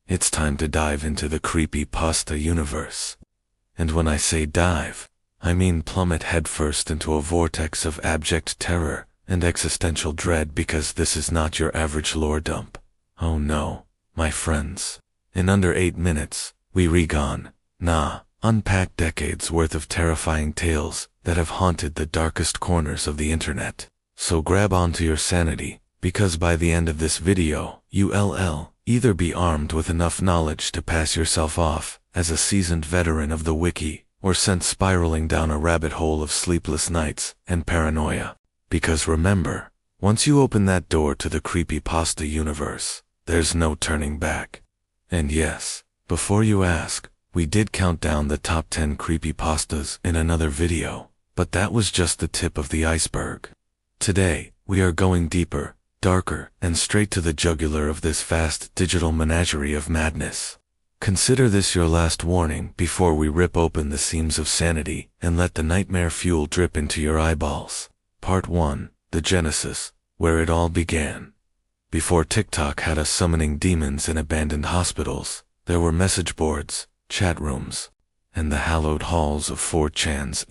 It's time to dive into the creepypasta universe. And when I say dive, I mean plummet headfirst into a vortex of abject terror and existential dread, because this is not your average lore dump. Oh no, my friends. In under 8 minutes, we unpack decades worth of terrifying tales that have haunted the darkest corners of the internet. So grab onto your sanity, because by the end of this video, you'll either be armed with enough knowledge to pass yourself off as a seasoned veteran of the wiki, or sent spiraling down a rabbit hole of sleepless nights and paranoia. Because remember, once you open that door to the creepypasta universe, there's no turning back. And yes, before you ask, we did count down the top 10 creepypastas in another video, but that was just the tip of the iceberg. Today, we are going deeper, darker, and straight to the jugular of this vast digital menagerie of madness. Consider this your last warning before we rip open the seams of sanity and let the nightmare fuel drip into your eyeballs. Part 1, The Genesis, where it all began. Before TikTok had us summoning demons in abandoned hospitals, there were message boards, chat rooms, and the hallowed halls of 4chan's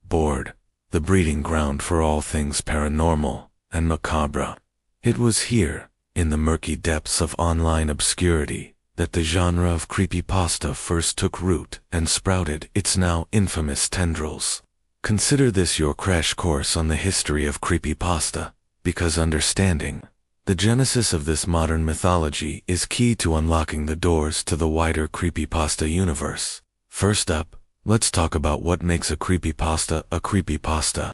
board, the breeding ground for all things paranormal and macabre. It was here, in the murky depths of online obscurity, that the genre of creepypasta first took root and sprouted its now infamous tendrils. Consider this your crash course on the history of creepypasta, because understanding the genesis of this modern mythology is key to unlocking the doors to the wider creepypasta universe. First up, let's talk about what makes a creepypasta a creepypasta.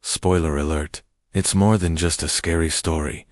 Spoiler alert, it's more than just a scary story.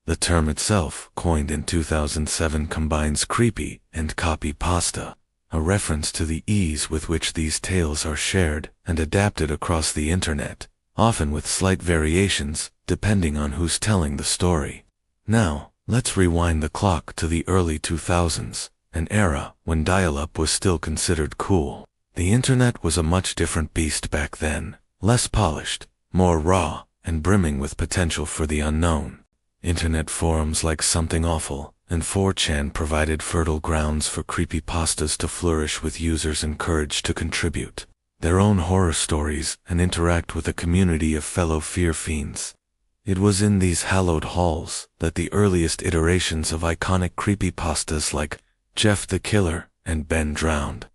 The term itself, coined in 2007, combines creepy and copypasta, a reference to the ease with which these tales are shared and adapted across the internet, often with slight variations depending on who's telling the story. Now, let's rewind the clock to the early 2000s, an era when dial-up was still considered cool. The internet was a much different beast back then, less polished, more raw, and brimming with potential for the unknown. Internet forums like Something Awful and 4chan provided fertile grounds for creepypastas to flourish, with users encouraged to contribute their own horror stories and interact with a community of fellow fear fiends. It was in these hallowed halls that the earliest iterations of iconic creepypastas like Jeff the Killer and Ben Drowned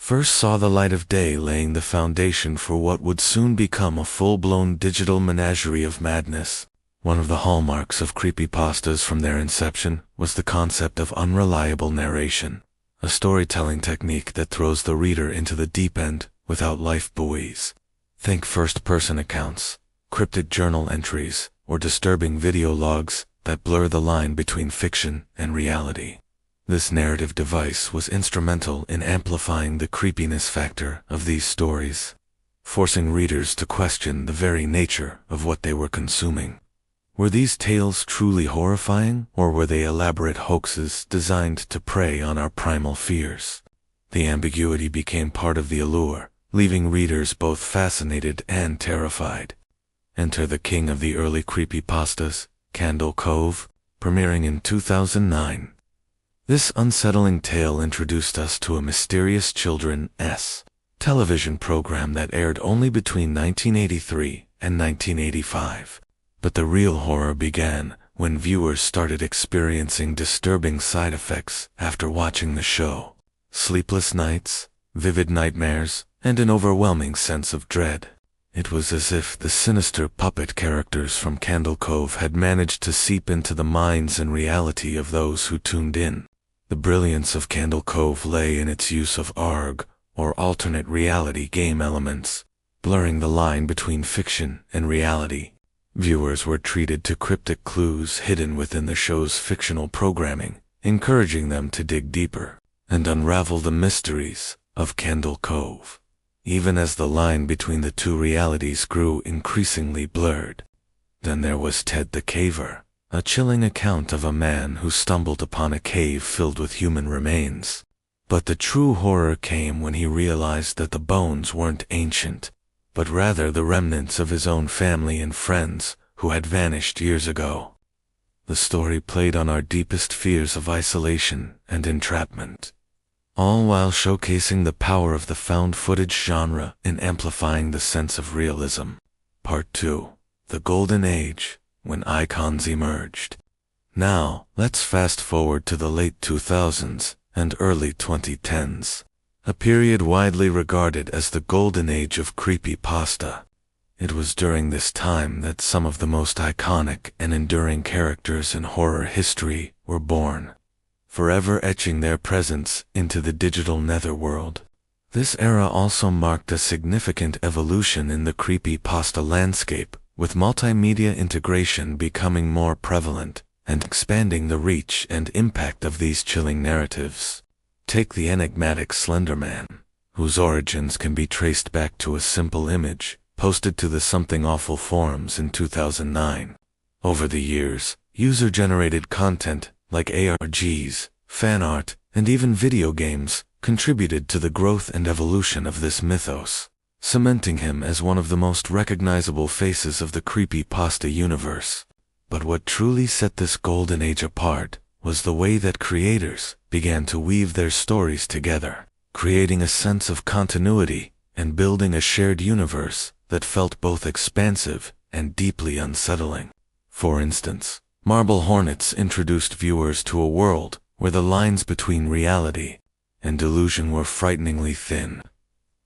first saw the light of day, laying the foundation for what would soon become a full-blown digital menagerie of madness. One of the hallmarks of creepypastas from their inception was the concept of unreliable narration, a storytelling technique that throws the reader into the deep end without life buoys. Think first-person accounts, cryptic journal entries, or disturbing video logs that blur the line between fiction and reality. This narrative device was instrumental in amplifying the creepiness factor of these stories, forcing readers to question the very nature of what they were consuming. Were these tales truly horrifying, or were they elaborate hoaxes designed to prey on our primal fears? The ambiguity became part of the allure, leaving readers both fascinated and terrified. Enter the king of the early creepypastas, Candle Cove, premiering in 2009. This unsettling tale introduced us to a mysterious children's television program that aired only between 1983 and 1985. But the real horror began when viewers started experiencing disturbing side effects after watching the show. Sleepless nights, vivid nightmares, and an overwhelming sense of dread. It was as if the sinister puppet characters from Candle Cove had managed to seep into the minds and reality of those who tuned in. The brilliance of Candle Cove lay in its use of ARG, or alternate reality game elements, blurring the line between fiction and reality. Viewers were treated to cryptic clues hidden within the show's fictional programming, encouraging them to dig deeper and unravel the mysteries of Candle Cove. Even as the line between the two realities grew increasingly blurred. Then there was Ted the Caver, a chilling account of a man who stumbled upon a cave filled with human remains. But the true horror came when he realized that the bones weren't ancient, but rather the remnants of his own family and friends who had vanished years ago. the story played on our deepest fears of isolation and entrapment, all while showcasing the power of the found footage genre in amplifying the sense of realism. Part 2. The Golden Age, when icons emerged. Now, let's fast forward to the late 2000s and early 2010s, a period widely regarded as the Golden Age of creepypasta. It was during this time that some of the most iconic and enduring characters in horror history were born, forever etching their presence into the digital netherworld. This era also marked a significant evolution in the creepypasta landscape, with multimedia integration becoming more prevalent and expanding the reach and impact of these chilling narratives. Take the enigmatic Slenderman, whose origins can be traced back to a simple image posted to the Something Awful forums in 2009. Over the years, user-generated content like ARGs, fan art, and even video games contributed to the growth and evolution of this mythos, cementing him as one of the most recognizable faces of the creepypasta universe. But what truly set this golden age apart was the way that creators began to weave their stories together, creating a sense of continuity and building a shared universe that felt both expansive and deeply unsettling. For instance, Marble Hornets introduced viewers to a world where the lines between reality and delusion were frighteningly thin,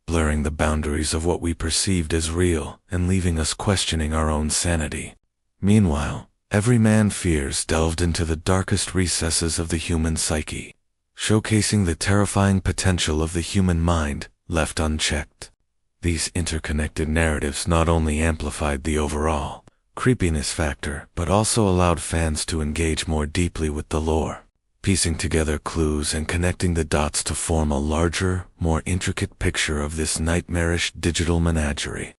blurring the boundaries of what we perceived as real and leaving us questioning our own sanity. Meanwhile, Everyman Fears delved into the darkest recesses of the human psyche, showcasing the terrifying potential of the human mind left unchecked. These interconnected narratives not only amplified the overall creepiness factor, but also allowed fans to engage more deeply with the lore, piecing together clues and connecting the dots to form a larger, more intricate picture of this nightmarish digital menagerie.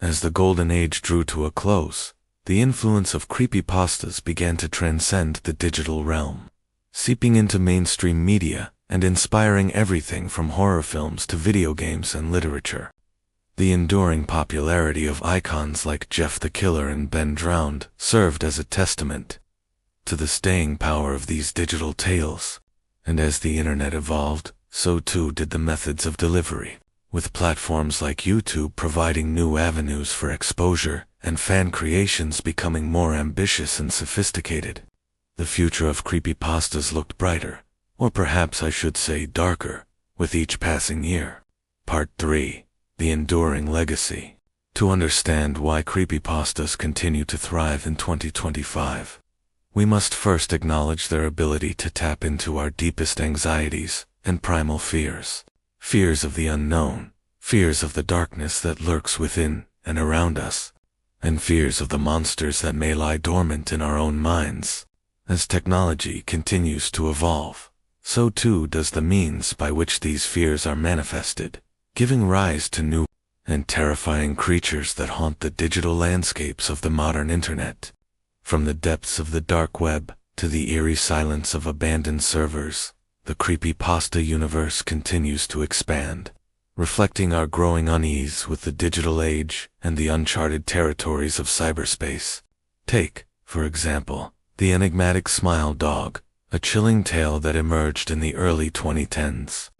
As the Golden Age drew to a close, the influence of creepypastas began to transcend the digital realm, seeping into mainstream media and inspiring everything from horror films to video games and literature. The enduring popularity of icons like Jeff the Killer and Ben Drowned served as a testament to the staying power of these digital tales. And as the internet evolved, so too did the methods of delivery, with platforms like YouTube providing new avenues for exposure and fan creations becoming more ambitious and sophisticated. The future of creepypastas looked brighter, or perhaps I should say darker, with each passing year. Part 3. The Enduring Legacy. To understand why creepypastas continue to thrive in 2025, we must first acknowledge their ability to tap into our deepest anxieties and primal fears. Fears of the unknown, fears of the darkness that lurks within and around us, and fears of the monsters that may lie dormant in our own minds. As technology continues to evolve, so too does the means by which these fears are manifested, giving rise to new and terrifying creatures that haunt the digital landscapes of the modern internet. From the depths of the dark web to the eerie silence of abandoned servers, the creepypasta universe continues to expand, reflecting our growing unease with the digital age and the uncharted territories of cyberspace. Take, for example, the enigmatic Smile Dog, a chilling tale that emerged in the early 2010s.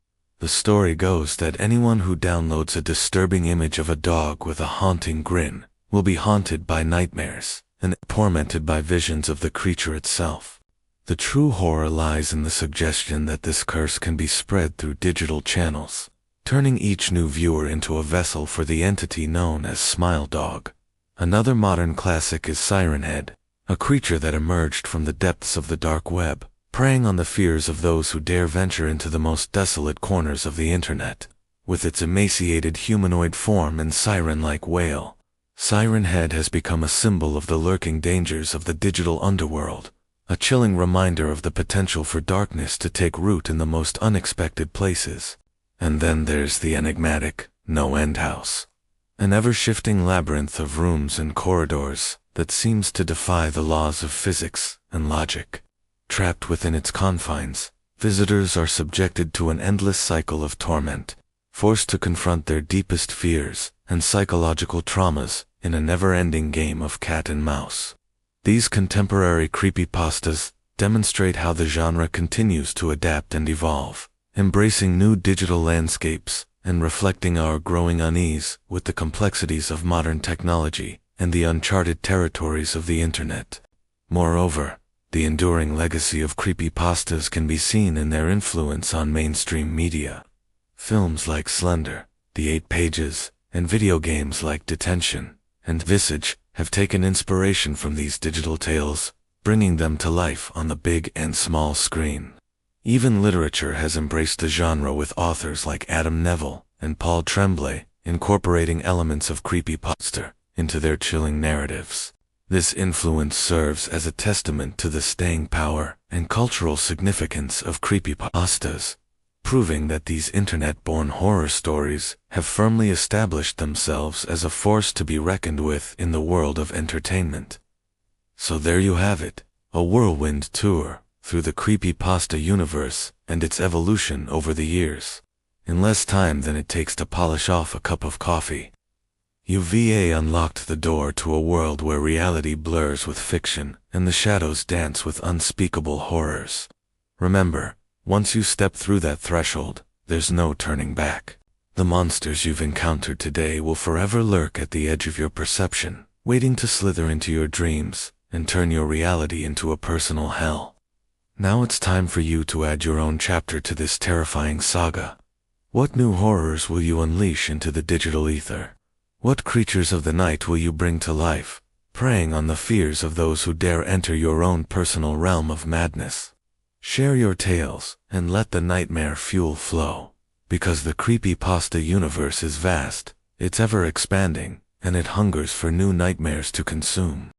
The story goes that anyone who downloads a disturbing image of a dog with a haunting grin will be haunted by nightmares and tormented by visions of the creature itself. The true horror lies in the suggestion that this curse can be spread through digital channels, turning each new viewer into a vessel for the entity known as Smile Dog. Another modern classic is Siren Head, a creature that emerged from the depths of the dark web, preying on the fears of those who dare venture into the most desolate corners of the internet. With its emaciated humanoid form and siren-like wail, Siren Head has become a symbol of the lurking dangers of the digital underworld, a chilling reminder of the potential for darkness to take root in the most unexpected places. And then there's the enigmatic No End House, an ever-shifting labyrinth of rooms and corridors that seems to defy the laws of physics and logic. Trapped within its confines, visitors are subjected to an endless cycle of torment, forced to confront their deepest fears and psychological traumas in a never-ending game of cat and mouse. These contemporary creepypastas demonstrate how the genre continues to adapt and evolve, embracing new digital landscapes and reflecting our growing unease with the complexities of modern technology and the uncharted territories of the internet. Moreover, the enduring legacy of creepypastas can be seen in their influence on mainstream media. Films like Slender, The 8 Pages, and video games like Detention and Visage have taken inspiration from these digital tales, bringing them to life on the big and small screen. Even literature has embraced the genre with authors like Adam Neville and Paul Tremblay incorporating elements of creepypasta into their chilling narratives. This influence serves as a testament to the staying power and cultural significance of creepypastas, proving that these internet-born horror stories have firmly established themselves as a force to be reckoned with in the world of entertainment. So there you have it, a whirlwind tour through the creepypasta universe and its evolution over the years, in less time than it takes to polish off a cup of coffee. UVA unlocked the door to a world where reality blurs with fiction and the shadows dance with unspeakable horrors. Remember, once you step through that threshold, there's no turning back. The monsters you've encountered today will forever lurk at the edge of your perception, waiting to slither into your dreams and turn your reality into a personal hell. Now it's time for you to add your own chapter to this terrifying saga. What new horrors will you unleash into the digital ether? What creatures of the night will you bring to life, preying on the fears of those who dare enter your own personal realm of madness? Share your tales and let the nightmare fuel flow, because the creepypasta universe is vast, it's ever expanding, and it hungers for new nightmares to consume.